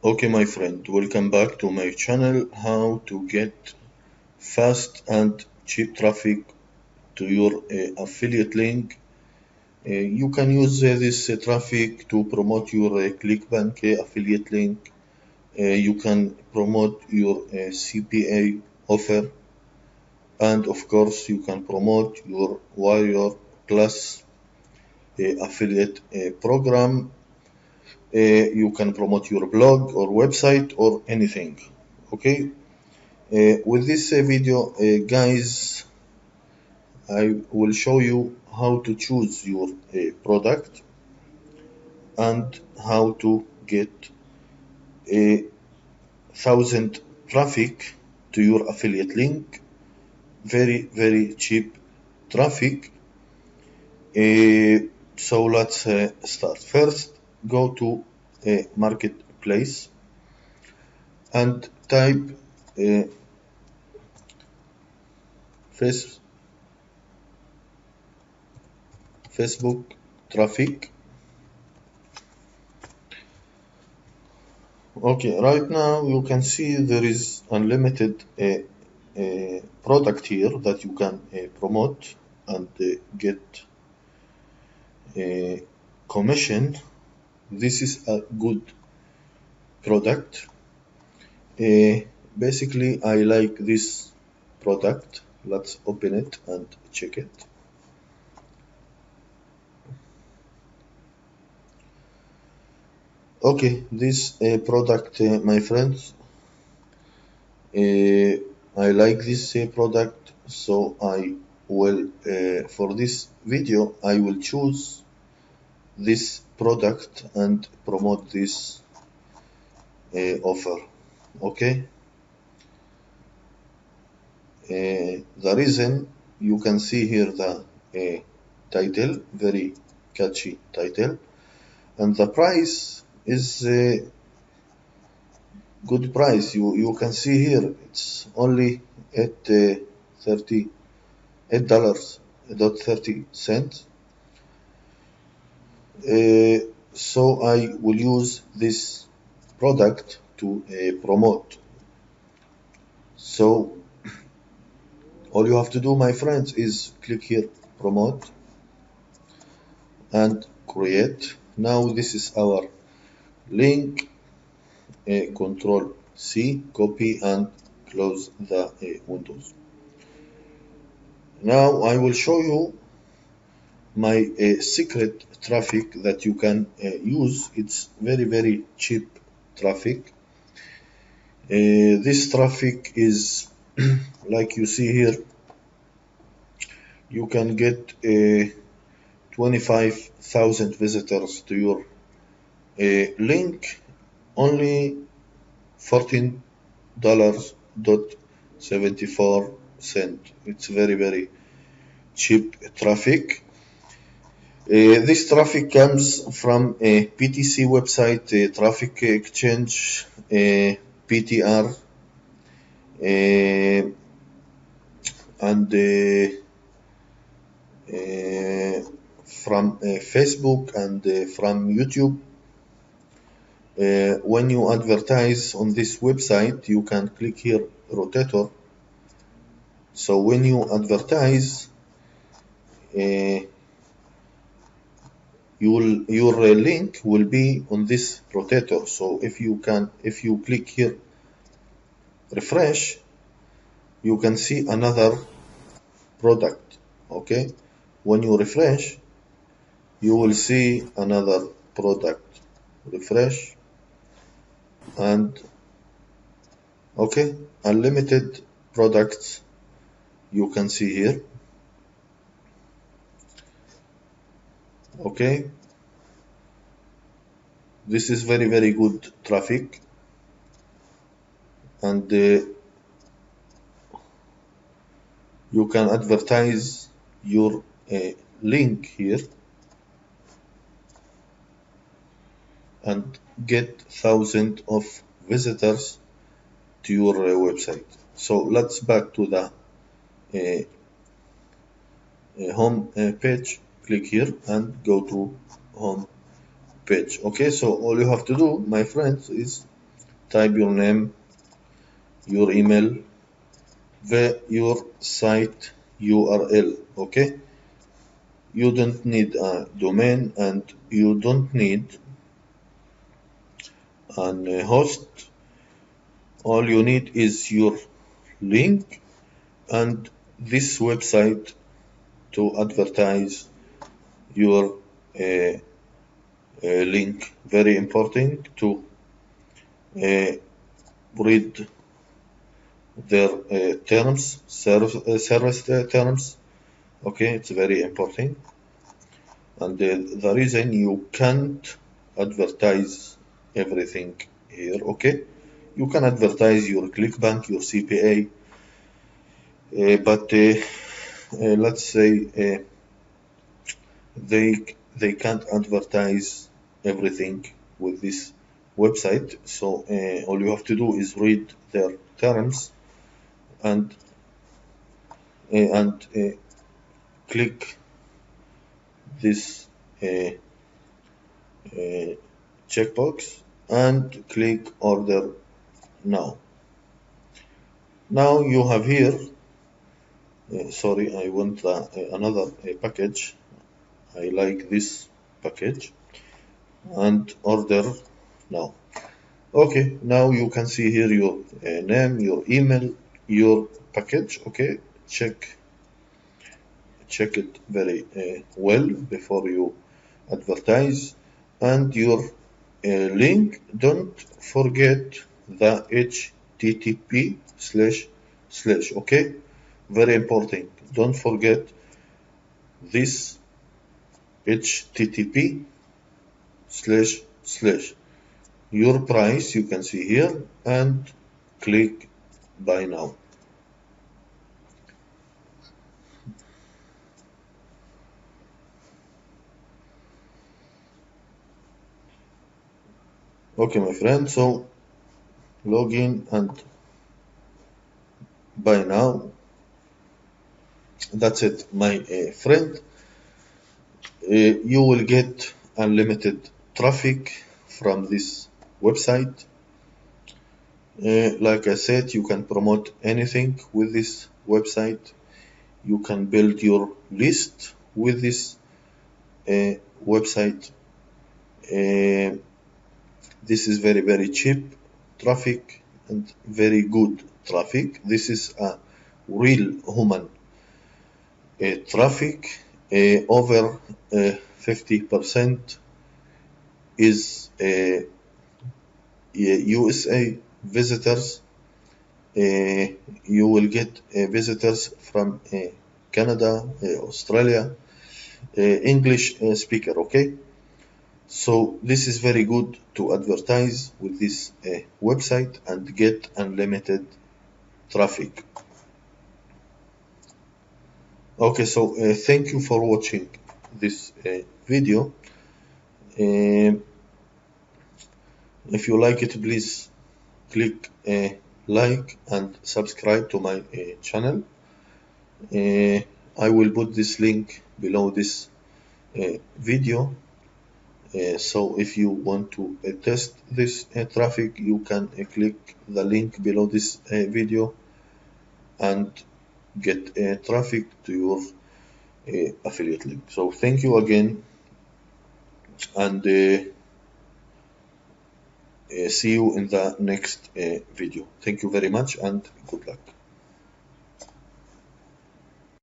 Okay, my friend, welcome back to my channel. How to get fast and cheap traffic to your affiliate link. You can use this traffic to promote your ClickBank affiliate link. You can promote your CPA offer, and of course, you can promote your Warrior Plus affiliate program. You can promote your blog or website or anything. Okay. With this video, guys, I will show you how to choose your product and how to get 1,000 traffic to your affiliate link. Very cheap traffic. So let's start. First, go to marketplace and type Facebook traffic. Okay, right now you can see there is unlimited product here that you can promote and get commission. This is a good product. Basically, I like this product. Let's open it and check it. Okay, this product, my friends, I like this product, so I will, for this video, I will choose this product and promote this offer. Okay. The reason you can see here the title, very catchy title, and the price is good price. You can see here it's only at $38.30. So I will use this product to promote. So all you have to do, my friends, is click here, promote, and create. Now this is our link. Control C, copy and close the windows. Now I will show you my secret traffic that you can use. It's very cheap traffic. This traffic is like you see here. You can get 25,000 visitors to your link, only $14.74. It's very cheap traffic. This traffic comes from a PTC website, Traffic Exchange, PTR, and from Facebook and from YouTube. When you advertise on this website, you can click here, rotator. So when you advertise, your link will be on this rotator. So if you click here, refresh, you can see another product. Okay, when you refresh, you will see another product. Refresh, and okay, unlimited products you can see here. Okay, this is very good traffic, and you can advertise your link here and get thousands of visitors to your website. So let's back to the home page. Click here and go to home page. Okay, so all you have to do, my friends, is type your name, your email, your site URL. Okay, you don't need a domain and you don't need an host. All you need is your link and this website to advertise your link. Very important to read their service terms. Okay, it's very important. And the reason you can't advertise everything here, okay? You can advertise your ClickBank, your CPA, but let's say they can't advertise everything with this website. So all you have to do is read their terms and click this checkbox and click order now. Now you have here, sorry, I want another package. I like this package and order now. Okay, now you can see here your name, your email, your package. Okay, check it very well before you advertise, and your link, don't forget the http // okay, very important, don't forget this http // your price you can see here and click buy now. Okay, my friend, so log in and buy now. That's it, my friend. You will get unlimited traffic from this website. Like I said, you can promote anything with this website. You can build your list with this website. This is very, very cheap traffic and very good traffic. This is a real human traffic. Over 50% is USA visitors. You will get visitors from Canada, Australia, English speaker, okay? So this is very good to advertise with this website and get unlimited traffic. Okay, so thank you for watching this video. If you like it, please click like and subscribe to my channel. I will put this link below this video. So if you want to test this traffic, you can click the link below this video and get traffic to your affiliate link. So thank you again, and see you in the next video. Thank you very much and good luck.